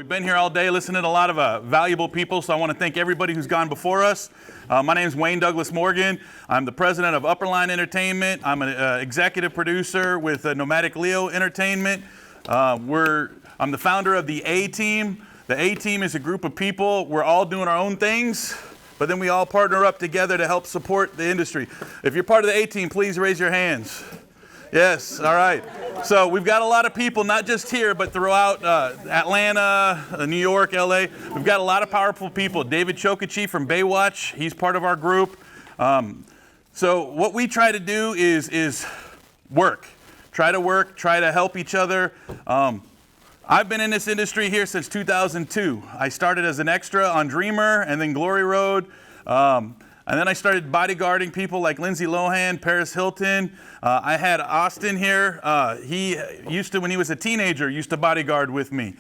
We've been here all day listening to a lot of valuable people, so I want to thank everybody who's gone before us. My name is Wayne Douglas Morgan. I'm the president of Allaborde Entertainment. I'm an executive producer with Nomadic Leo Entertainment. I'm the founder of the A-Team. The A-Team is a group of people. We're all doing our own things, but then we all partner up together to help support the industry. If you're part of the A-Team, please raise your hands. Yes, all right. So we've got a lot of people, not just here, but throughout Atlanta, New York, LA. We've got a lot of powerful people. David Chokachi from Baywatch, he's part of our group. So what we try to do is work. Try to help each other. I've been in this industry here since 2002. I started as an extra on Dreamer and then Glory Road. And then I started bodyguarding people like Lindsay Lohan, Paris Hilton. I had Austin here. He used to, when he was a teenager, used to bodyguard with me.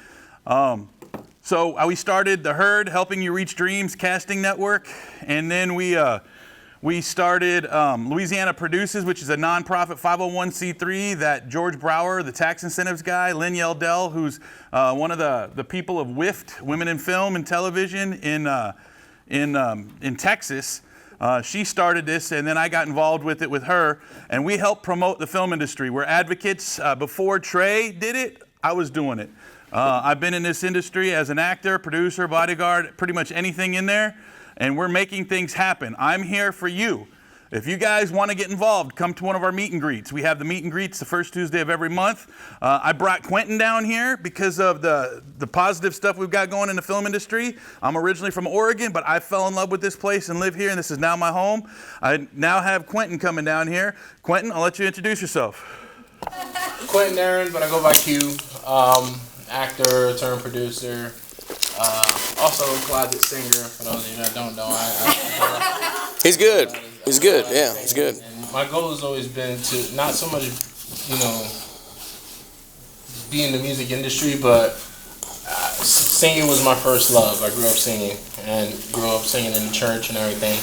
So we started The Herd, Helping You Reach Dreams casting network. And then we started Louisiana Produces, which is a nonprofit 501c3 that George Brower, the tax incentives guy, Lynn Yeldell, who's one of the people of WIFT, Women in Film and Television in Texas. She started this, and then I got involved with it with her, and we helped promote the film industry. We're advocates. Before Trey did it, I was doing it. I've been in this industry as an actor, producer, bodyguard, pretty much anything in there, and we're making things happen. I'm here for you. If you guys want to get involved, come to one of our meet and greets. We have the meet and greets the first Tuesday of every month. I brought Quinton down here because of the positive stuff we've got going in the film industry. I'm originally from Oregon, but I fell in love with this place and live here, and this is now my home. I now have Quinton coming down here. Quinton, I'll let you introduce yourself. Quinton Aaron, but I go by Q. Actor turned producer. Also a closet singer, for those of you that don't know. He's good. He's good. Yeah, he's good. And my goal has always been to not so much, be in the music industry, but singing was my first love. I grew up singing and grew up singing in the church and everything.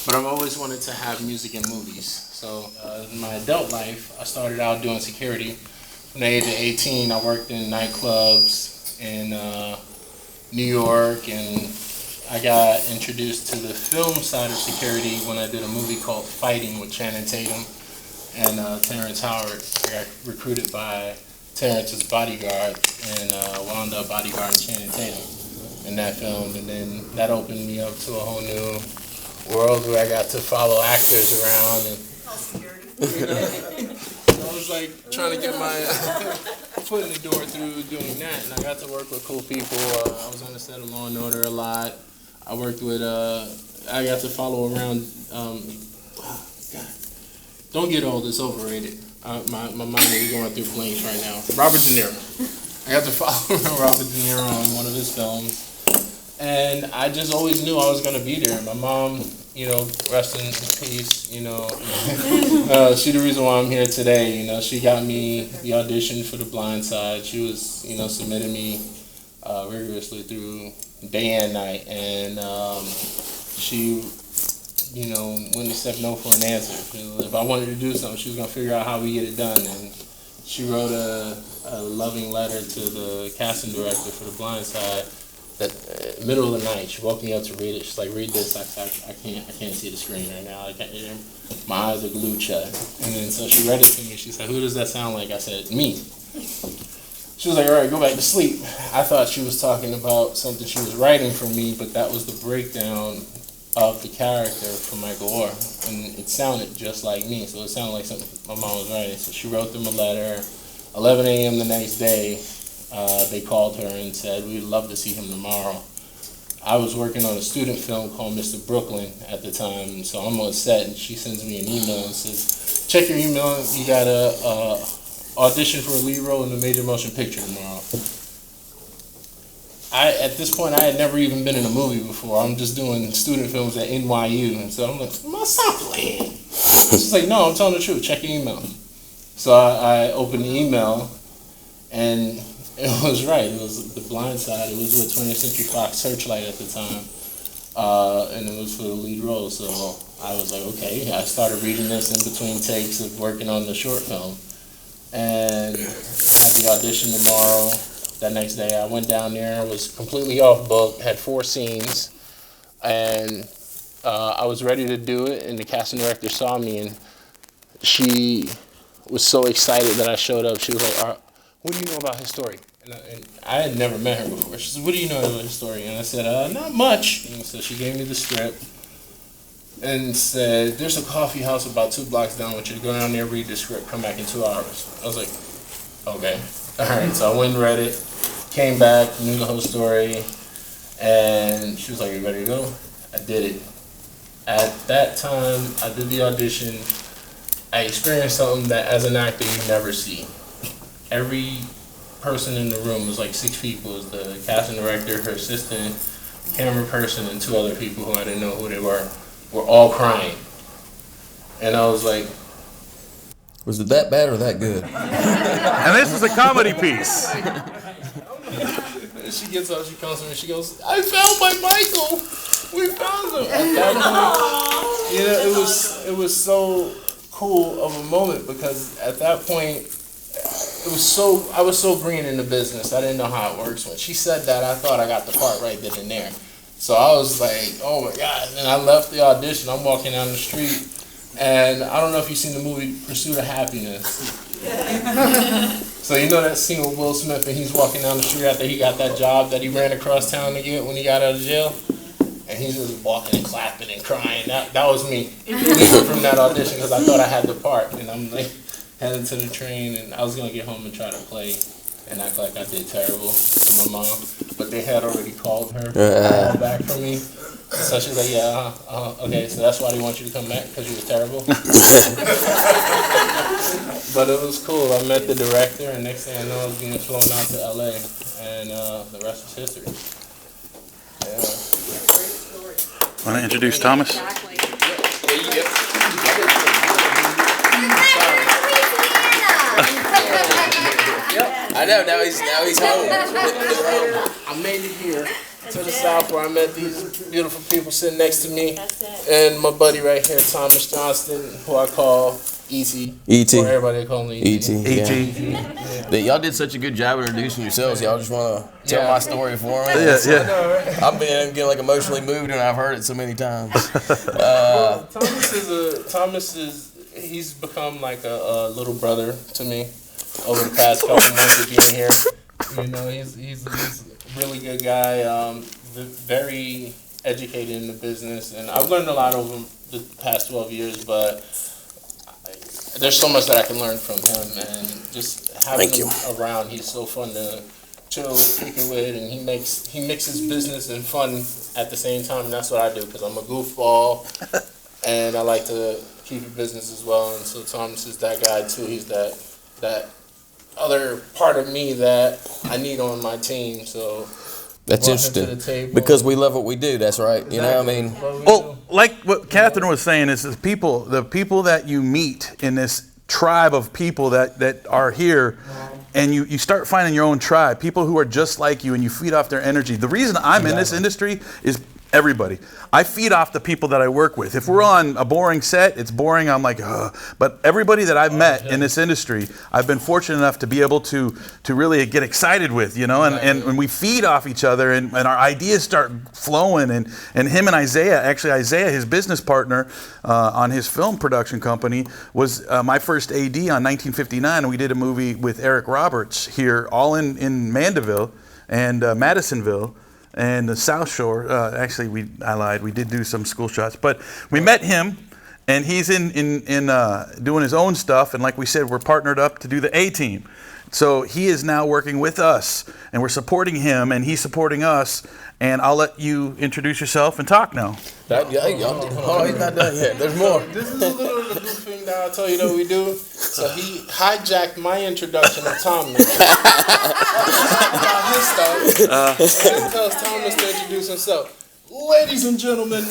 But I've always wanted to have music in movies. So in my adult life, I started out doing security. From the age of 18, I worked in nightclubs in New York, and I got introduced to the film side of security when I did a movie called Fighting with Channing Tatum and Terrence Howard. I got recruited by Terrence's Bodyguard and wound up bodyguarding Channing Tatum in that film. And then that opened me up to a whole new world where I got to follow actors around. And I was like trying to get my foot in the door through doing that. And I got to work with cool people. I was on the set of Law & Order a lot. I worked with, I got to follow around, God, don't get old, it's overrated. My mind is going through blanks right now. Robert De Niro. I got to follow around Robert De Niro on one of his films. And I just always knew I was going to be there. My mom, rest in peace, she's the reason why I'm here today. She got me the audition for The Blind Side. She was, submitting me rigorously through day and night, and she, wouldn't accept no for an answer. If I wanted to do something, she was gonna figure out how we get it done. And she wrote a loving letter to the casting director for The Blind Side. That middle of the night, she woke me up to read it. She's like, "Read this." I can't see the screen right now. My eyes are glued shut. And then so she read it to me. She said, "Who does that sound like?" I said, "Me." She was like, "All right, go back to sleep." I thought she was talking about something she was writing for me, but that was the breakdown of the character from Michael Orr. And it sounded just like me, so it sounded like something my mom was writing. So she wrote them a letter. 11 a.m. the next day, they called her and said, "We'd love to see him tomorrow." I was working on a student film called Mr. Brooklyn at the time, so I'm on set, and she sends me an email and says, "Check your email, you got a audition for a lead role in a major motion picture tomorrow." At this point, I had never even been in a movie before. I'm just doing student films at NYU, and so I'm like, "Stop playing." She's like, "No, I'm telling the truth. Check your email." So I opened the email, and it was right. It was The Blind Side. It was with 20th Century Fox Searchlight at the time, and it was for the lead role. So I was like, okay. I started reading this in between takes of working on the short film. And I had the audition tomorrow. that next day. I went down there, was completely off book, had 4 scenes, and I was ready to do it, and the casting director saw me, and she was so excited that I showed up. She was like, what do you know about his story? And I had never met her before. She said, what do you know about his story? And I said, not much. And so she gave me the script and said, there's a coffee house about 2 blocks down. I want you to go down there, read the script, come back in 2 hours. I was like, okay. All right, so I went and read it, came back, knew the whole story, and she was like, you ready to go? I did it. At that time, I did the audition. I experienced something that as an actor you never see. Every person in the room was like 6 people. It was the casting director, her assistant, camera person, and 2 other people who I didn't know who they were all crying. And I was like, Was it that bad or that good? And this is a comedy piece. she gets up, she comes to me, she goes, I found my Michael. We found him. At that point, you know, it was so cool of a moment because at that point, I was so green in the business. I didn't know how it works. When she said that, I thought I got the part right then and there. So I was like, oh my God. And I left the audition. I'm walking down the street, and I don't know if you've seen the movie Pursuit of Happiness. So you know that scene with Will Smith, and he's walking down the street after he got that job that he ran across town to get when he got out of jail? And he's just walking and clapping and crying. That was me from that audition because I thought I had the part. And I'm like headed to the train, and I was going to get home and try to play and act like I did terrible to my mom. But they had already called her called back for me. So she's like, yeah, okay, so that's why they want you to come back, because you were terrible. But it was cool. I met the director, and next thing I know, I was being flown out to LA, and the rest is history. Yeah. Want to introduce Thomas? Exactly. I know. Now he's home. I made it here to the South where I met these beautiful people sitting next to me, and my buddy right here, Thomas Johnston, who I call E.T. E.T. Or everybody call me E.T. E.T. Y'all did such a good job of introducing yourselves. Y'all just want to tell my story for me? Yeah. I'm getting like emotionally moved, and I've heard it so many times. He's become like a little brother to me over the past couple months of being here. You know, he's a really good guy, very educated in the business, and I've learned a lot over the past 12 years, but there's so much that I can learn from him, and just having him around, he's so fun to chill with, kick it with, and he mixes business and fun at the same time, and that's what I do, because I'm a goofball, and I like to keep it business as well, and so Thomas is that guy too. He's that other part of me that I need on my team, so that's interesting, because we love what we do. That's right. Exactly. You know what I mean? Well, like what Catherine was saying is the people that you meet in this tribe of people that are here, and you start finding your own tribe, people who are just like you, and you feed off their energy. The reason I'm in this industry is everybody. I feed off the people that I work with. If we're on a boring set, it's boring. I'm like, ugh. But everybody that I've met in this industry, I've been fortunate enough to be able to really get excited with, you know, and when we feed off each other and our ideas start flowing, and him and Isaiah, his business partner on his film production company, was my first AD on 1959, and we did a movie with Eric Roberts here, all in Mandeville and Madisonville and the South Shore. I lied. We did do some school shots, but we met him, and he's in doing his own stuff. And like we said, we're partnered up to do the A Team. So he is now working with us, and we're supporting him, and he's supporting us. And I'll let you introduce yourself and talk now. He's not done yet. There's more. This is a little of the good thing that I'll tell you that we do. So he hijacked my introduction of Thomas. About his stuff. And tells Thomas to introduce himself. Ladies and gentlemen,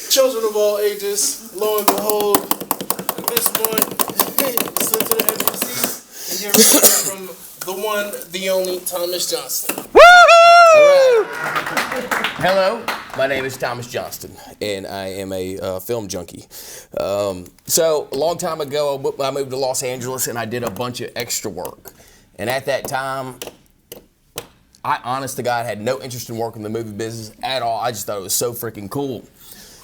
children of all ages, lo and behold, at this point, sit to the edge of your seats and get ready from the one, the only Thomas Johnston. Right. Hello, my name is Thomas Johnston, and I am a film junkie. So a long time ago, I moved to Los Angeles, and I did a bunch of extra work. And at that time, I, honest to God, had no interest in working in the movie business at all. I just thought it was so freaking cool.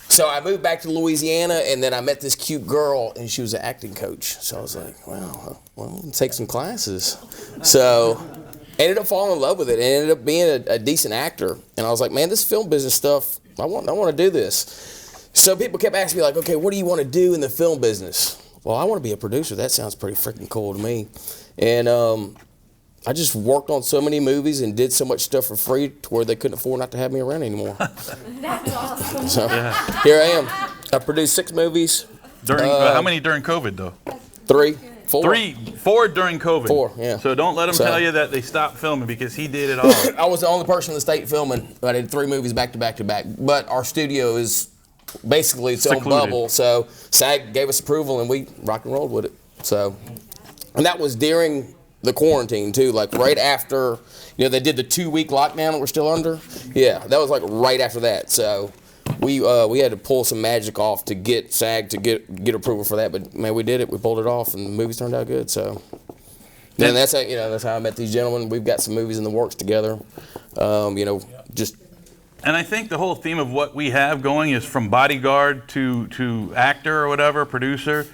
So I moved back to Louisiana, and then I met this cute girl, and she was an acting coach. So I was like, well, take some classes. So ended up falling in love with it, and ended up being a decent actor. And I was like, man, this film business stuff, I want to do this. So people kept asking me, like, okay, what do you want to do in the film business? Well, I want to be a producer. That sounds pretty freaking cool to me. And I just worked on so many movies and did so much stuff for free to where they couldn't afford not to have me around anymore. That's awesome. So here I am. I produced 6 movies. During how many during COVID though? 3, 4. 4 during COVID. 4, yeah. So don't let them tell you that they stopped filming because he did it all. I was the only person in the state filming. I did 3 movies back to back to back. But our studio is basically its own bubble. So SAG gave us approval and we rock and rolled with it. So, and that was during the quarantine too, like right after, they did the 2-week lockdown that we're still under. Yeah, that was like right after that. So we had to pull some magic off to get SAG to get approval for that. But man, we did it. We pulled it off, and the movies turned out good. So, and that's how I met these gentlemen. We've got some movies in the works together. Just. And I think the whole theme of what we have going is from bodyguard to actor or whatever, producer.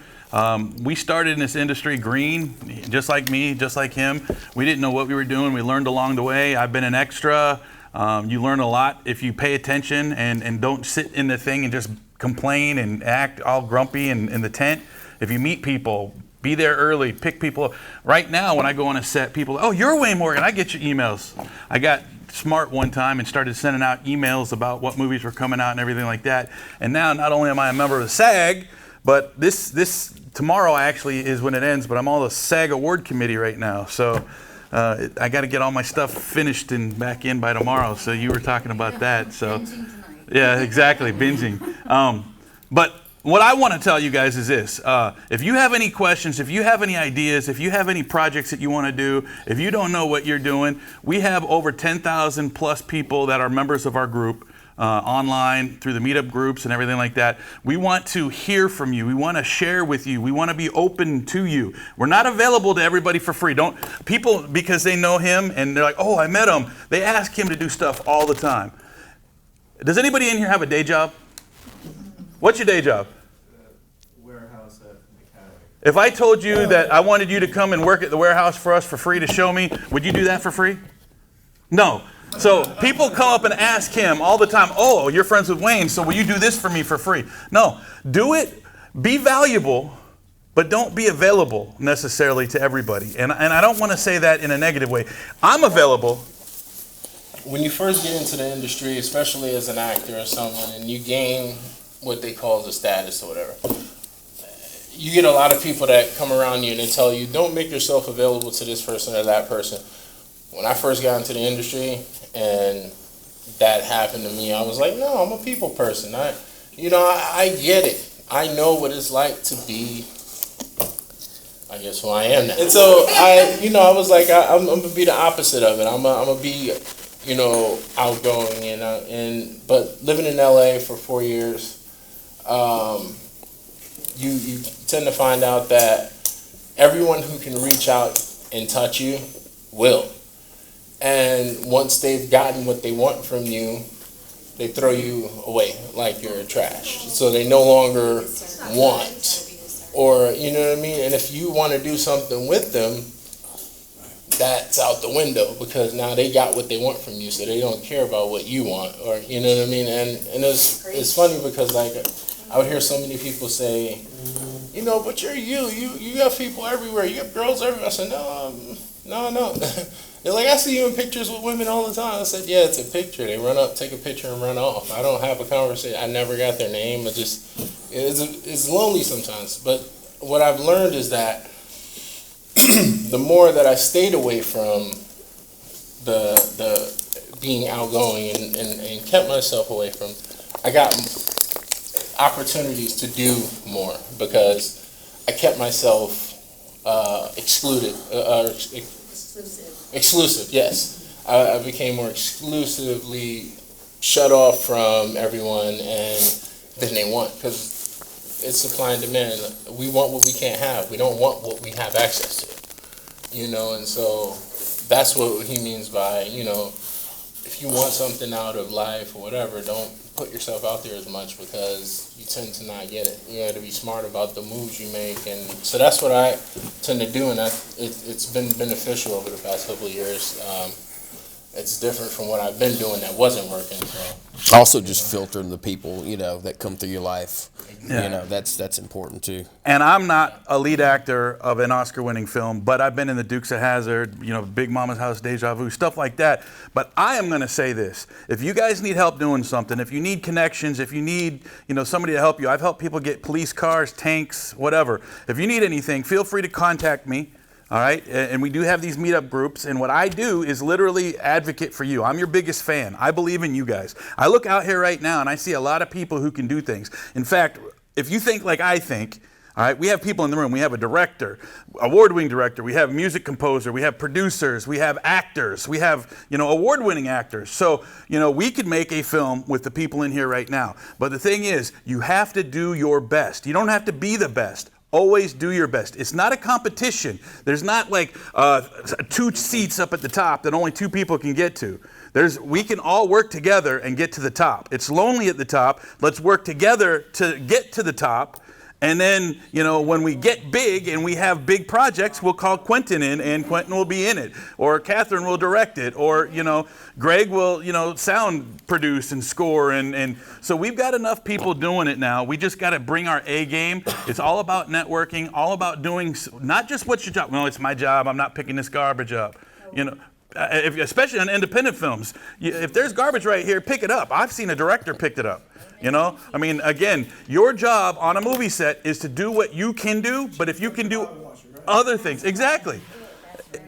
We started in this industry green, just like me, just like him. We didn't know what we were doing. We learned along the way. I've been an extra. You learn a lot if you pay attention and don't sit in the thing and just complain and act all grumpy in the tent. If you meet people, be there early, pick people up. Right now, when I go on a set, people, oh, you're Wayne Morgan. I get your emails. I got smart one time and started sending out emails about what movies were coming out and everything like that. And now, not only am I a member of the SAG, but this tomorrow actually is when it ends, but I'm on the SAG Award Committee right now. So I got to get all my stuff finished and back in by tomorrow. So you were talking about that. So yeah, exactly, binging. But what I want to tell you guys is this. If you have any questions, if you have any ideas, if you have any projects that you want to do, if you don't know what you're doing, we have over 10,000 plus people that are members of our group. Online through the meetup groups and everything like that. We want to hear from you. We want to share with you. We want to be open to you. We're not available to everybody for free. Don't people, because they know him and they're like, oh, I met him. They ask him to do stuff all the time. Does anybody in here have a day job? What's your day job? Warehouse at mechanic. If I told you that I wanted you to come and work at the warehouse for us for free to show me, would you do that for free? No. So people come up and ask him all the time, oh, you're friends with Wayne, so will you do this for me for free? No, do it, be valuable, but don't be available necessarily to everybody. And I don't want to say that in a negative way. I'm available. When you first get into the industry, especially as an actor or someone, and you gain what they call the status or whatever, you get a lot of people that come around you and they tell you, don't make yourself available to this person or that person. When I first got into the industry and that happened to me, I was like, no, I'm a people person. I get it. I know what it's like to be, I guess, who I am now. And so I was like, I'm gonna be the opposite of it. I'm gonna be, outgoing but living in LA for 4 years, you tend to find out that everyone who can reach out and touch you will. And once they've gotten what they want from you, they throw you away like you're trash. So they no longer want, or you know what I mean? And if you want to do something with them, that's out the window because now they got what they want from you, so they don't care about what you want, or you know what I mean? And it's funny because like I would hear so many people say, but you're you got people everywhere, you got girls everywhere. I said, no. They're like, I see you in pictures with women all the time. I said, yeah, it's a picture. They run up, take a picture, and run off. I don't have a conversation. I never got their name. It's lonely sometimes. But what I've learned is that the more that I stayed away from the being outgoing and kept myself away from, I got opportunities to do more because I kept myself excluded. Exclusive, yes. I became more exclusively shut off from everyone and than they want because it's supply and demand. We want what we can't have. We don't want what we have access to. And so that's what he means by, you know, if you want something out of life or whatever, don't put yourself out there as much because you tend to not get it. You got to be smart about the moves you make, and so that's what I tend to do, and it's been beneficial over the past couple of years. It's different from what I've been doing that wasn't working. So. Also, just filtering the people, you know, that come through your life. Yeah. You know, that's important too. And I'm not a lead actor of an Oscar-winning film, but I've been in The Dukes of Hazzard, you know, Big Mama's House, Deja Vu, stuff like that. But I am going to say this: if you guys need help doing something, if you need connections, if you need, you know, somebody to help you, I've helped people get police cars, tanks, whatever. If you need anything, feel free to contact me. All right, and we do have these meetup groups, and what I do is literally advocate for you. I'm your biggest fan. I believe in you guys. I look out here right now, and I see a lot of people who can do things. In fact, if you think like I think, all right, we have people in the room. We have a director, award-winning director. We have a music composer. We have producers. We have actors. We have, you know, award-winning actors. So, you know, we could make a film with the people in here right now. But the thing is, you have to do your best. You don't have to be the best. Always do your best. It's not a competition. There's not like 2 seats up at the top that only 2 people can get to. We can all work together and get to the top. It's lonely at the top. Let's work together to get to the top. And then, you know, when we get big and we have big projects, we'll call Quinton in, and Quinton will be in it. Or Catherine will direct it. Or, you know, Greg will, you know, sound produce and score. And so we've got enough people doing it now. We just got to bring our A game. It's all about networking, all about doing, not just what's your job. No, it's my job. I'm not picking this garbage up. You know, especially on independent films. If there's garbage right here, pick it up. I've seen a director pick it up. You know, I mean, again, your job on a movie set is to do what you can do, but if you can do other things, exactly.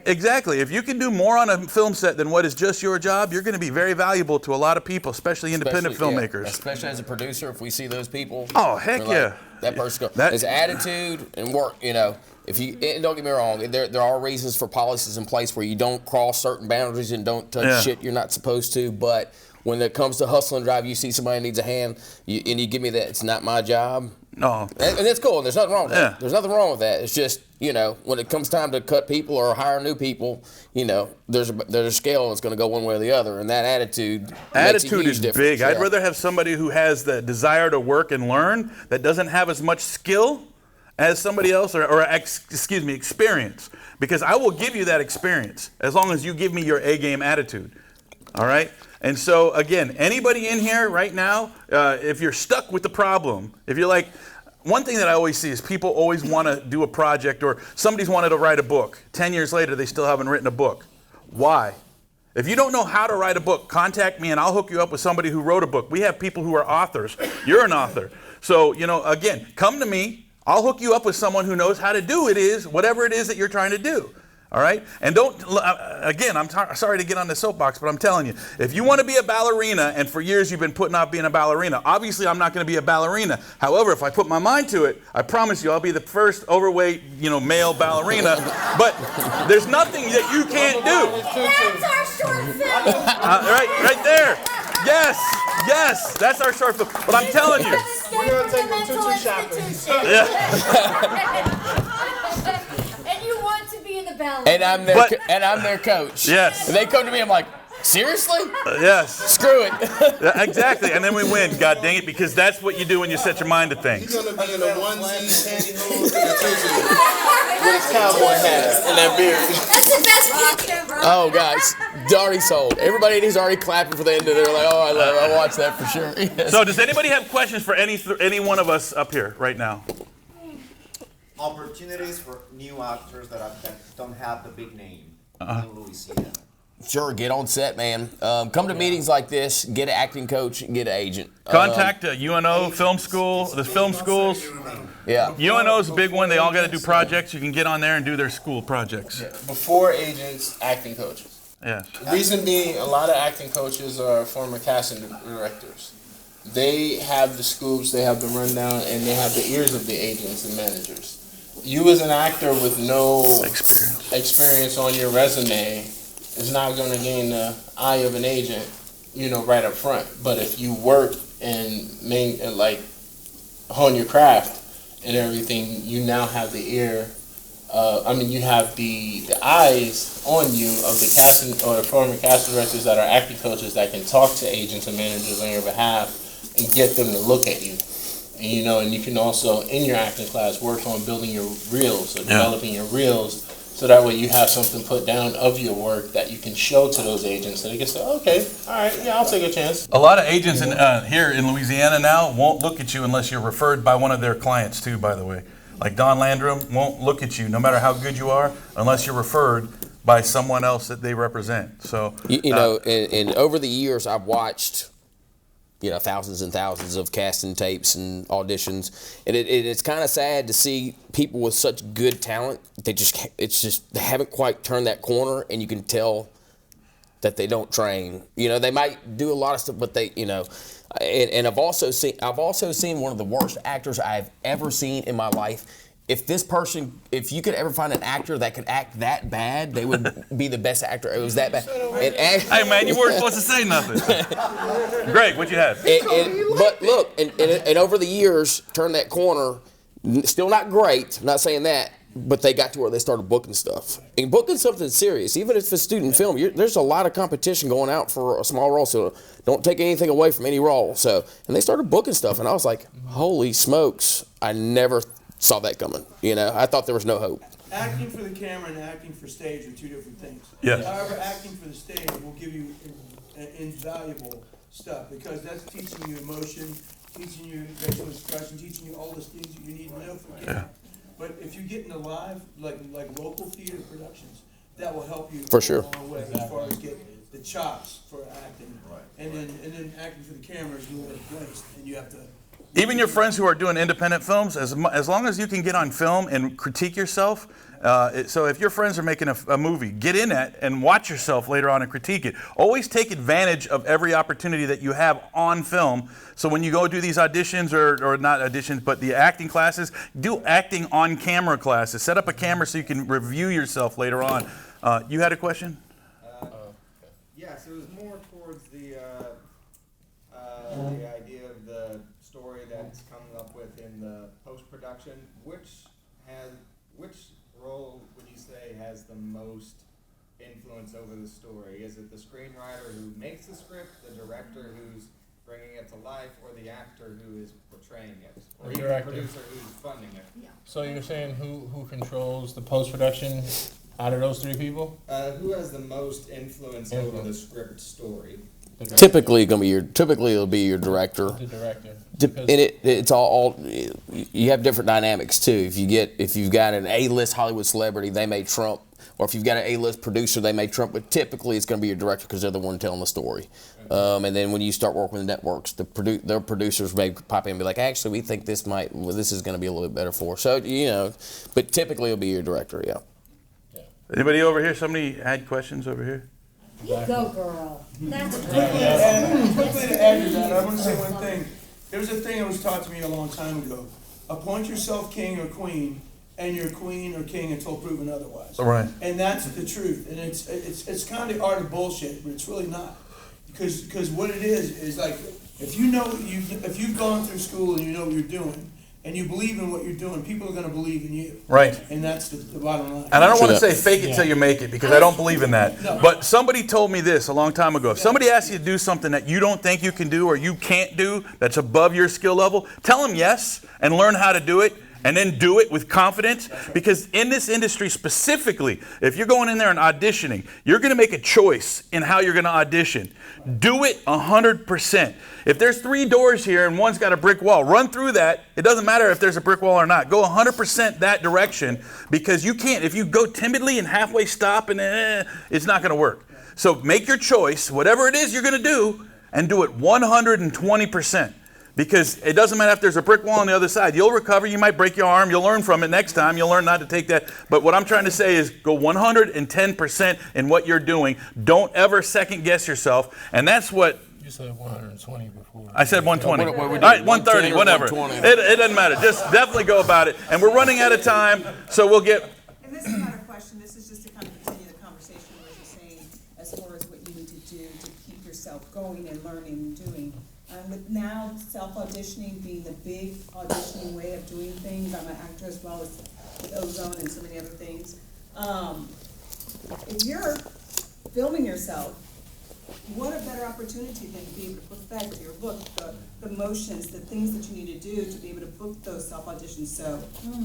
If you can do more on a film set than what is just your job, you're going to be very valuable to a lot of people, especially independent filmmakers. Especially as a producer, if we see those people. Oh, heck yeah. That person, his attitude and work, you know. If you, and don't get me wrong, there are reasons for policies in place where you don't cross certain boundaries and don't touch shit you're not supposed to, but when it comes to hustle and drive, you see somebody needs a hand, and you give me that, it's not my job. No. And that's cool, and there's nothing wrong with that. There's nothing wrong with that. It's just, you know, when it comes time to cut people or hire new people, you know, there's a scale that's going to go one way or the other, and that attitude is big. I'd rather have somebody who has the desire to work and learn that doesn't have as much skill as somebody else, or experience, because I will give you that experience as long as you give me your A-game attitude. All right? And so, again, anybody in here right now, if you're stuck with the problem, if you're like, one thing that I always see is people always want to do a project, or somebody's wanted to write a book. 10 years later, they still haven't written a book. Why? If you don't know how to write a book, contact me and I'll hook you up with somebody who wrote a book. We have people who are authors. You're an author. So, you know, again, come to me. I'll hook you up with someone who knows how to do whatever it is that you're trying to do. All right? And don't, again, I'm sorry to get on the soapbox, but I'm telling you, if you want to be a ballerina, and for years you've been putting off being a ballerina, obviously I'm not going to be a ballerina. However, if I put my mind to it, I promise you I'll be the first overweight, you know, male ballerina. But there's nothing that you can't do. That's our short film. Right there. Yes, that's our short film. But I'm telling you. We're going to take them tutu shopping. And you want to be in the ballet. And I'm their coach. Yes. And they come to me, I'm like, seriously? Yes. Screw it. Exactly. And then we win, God dang it, because that's what you do when you set your mind to things. He's going to be in a onesie, pantyhose, and a tutu with his cowboy hat and that beard. That's the best gift ever. Oh, guys, already sold. Everybody is already clapping for the end of it. They're like, oh, I'll watch that for sure. Yes. So does anybody have questions for any one of us up here right now? Opportunities for new actors that don't have the big name in Louisiana. Sure, get on set, man. Come to meetings like this, get an acting coach, get an agent. Contact UNO Film School, the film schools. Yeah. UNO's a big one. They all got to do projects. You can get on there and do their school projects. Before agents, acting coaches. Yes. The reason being, a lot of acting coaches are former casting directors. They have the scoops, they have the rundown, and they have the ears of the agents and managers. You as an actor with no experience on your resume is not going to gain the eye of an agent, you know, right up front. But if you work and hone your craft and everything, you now have the ear you have the eyes on you of the casting or the former casting directors that are acting coaches that can talk to agents and managers on your behalf and get them to look at you. And, and you can also, in your acting class, work on building your reels or developing your reels, so that way you have something put down of your work that you can show to those agents, so they can say, okay, all right, yeah, I'll take a chance. A lot of agents here in Louisiana now won't look at you unless you're referred by one of their clients too, by the way. Like Don Landrum won't look at you, no matter how good you are, unless you're referred by someone else that they represent. So and over the years, I've watched thousands and thousands of casting tapes and auditions, and it's kind of sad to see people with such good talent. They haven't quite turned that corner, and you can tell that they don't train. They might do a lot of stuff, but they, and I've also seen one of the worst actors I've ever seen in my life. If you could ever find an actor that could act that bad, they would be the best actor. It was that bad. Hey man, you weren't supposed to say nothing. Greg, what you have? But look, and over the years, turned that corner. Still not great. I'm not saying that, but they got to where they started booking stuff. And booking something serious, even if it's student film, there's a lot of competition going out for a small role. So don't take anything away from any role. And they started booking stuff, and I was like, holy smokes! I never saw that coming. I thought there was no hope. Acting for the camera and acting for stage are two different things. Yes. However, acting for the stage will give you invaluable stuff, because that's teaching you emotion, teaching you facial expression, teaching you all the things that you need to know for the camera. But if you get into live, like local theater productions, that will help you For sure. a long way as far as get the chops for acting. Right. And then acting for the camera is really placed, and you have to. Even your friends who are doing independent films, as long as you can get on film and critique yourself. So if your friends are making a movie, get in it and watch yourself later on and critique it. Always take advantage of every opportunity that you have on film. So when you go do these auditions, or not auditions, but the acting classes, do acting on camera classes. Set up a camera so you can review yourself later on. You had a question? Yes, it was more towards the idea of the story that's coming up with in the post-production. Which role would you say has the most influence over the story? Is it the screenwriter who makes the script, the director who's bringing it to life, or the actor who is portraying it, or The the director. producer who's funding it? Yeah. So you're saying who controls the post-production out of those three people? Who has the most influence over the script story? The director. Typically it'll be your director. The director. And it's all you have different dynamics too. If you've got an A-list Hollywood celebrity, they may trump, or if you've got an A-list producer, they may trump. But typically, it's going to be your director, because they're the one telling the story. And then when you start working with networks, their producers may pop in and be like, "Actually, we think this is going to be a little bit better for us." So but typically it'll be your director. Yeah. Anybody over here? Somebody had questions over here? You go, girl. That's Quickly to add to that, I want to say one thing. There was a thing that was taught to me a long time ago. Appoint yourself king or queen, and you're queen or king until proven otherwise. Right. And that's the truth. And it's kind of the art of bullshit, but it's really not. Because what it is like, if you've gone through school and you know what you're doing, and you believe in what you're doing, people are going to believe in you. Right. And that's the bottom line. And I don't want to say fake it till you make it, because I don't believe in that. No. But somebody told me this a long time ago. If somebody asks you to do something that you don't think you can do or you can't do, that's above your skill level, tell them yes and learn how to do it, and then do it with confidence. Because in this industry specifically, if you're going in there and auditioning, you're going to make a choice in how you're going to audition. Do it 100%. If there's 3 doors here and one's got a brick wall, run through that. It doesn't matter if there's a brick wall or not. Go 100% that direction, because you can't. If you go timidly and halfway stop, and it's not going to work. So make your choice, whatever it is you're going to do, and do it 120%. Because it doesn't matter if there's a brick wall on the other side. You'll recover. You might break your arm. You'll learn from it next time. You'll learn not to take that. But what I'm trying to say is go 110% in what you're doing. Don't ever second guess yourself. And that's what... You said 120 before. I said 120. What are we All right, doing? 130, 110 or whatever. 120? It doesn't matter. Just definitely go about it. And we're running out of time, so we'll get... And this is not a question, this is just to kind of continue the conversation where you're saying as far as what you need to do to keep yourself going and learning and doing. With now self-auditioning being the big auditioning way of doing things, I'm an actor as well as with ozone and so many other things. If you're filming yourself, what a better opportunity than to be able to perfect your look, the motions, the things that you need to do to be able to book those self auditions. So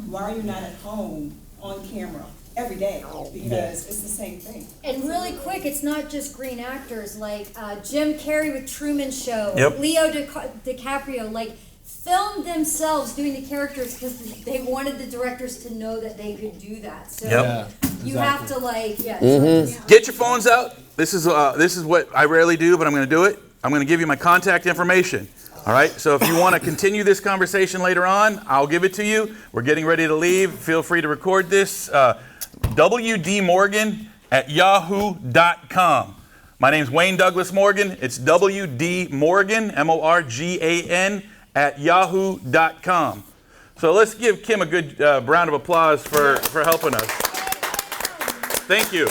why are you not at home on camera every day? Because it's the same thing. And really quick, it's not just green actors, like Jim Carrey with Truman Show, Yep. Leo DiCaprio, like filmed themselves doing the characters because they wanted the directors to know that they could do that. So Yep. you have to like, Get your phones out. This is what I rarely do, but I'm going to do it. I'm going to give you my contact information. All right. So if you want to continue this conversation later on, I'll give it to you. We're getting ready to leave. Feel free to record this. wdmorgan@yahoo.com. My name's Wayne Douglas Morgan. It's wdmorgan, MORGAN, @yahoo.com. So let's give Kim a good round of applause for helping us. Thank you.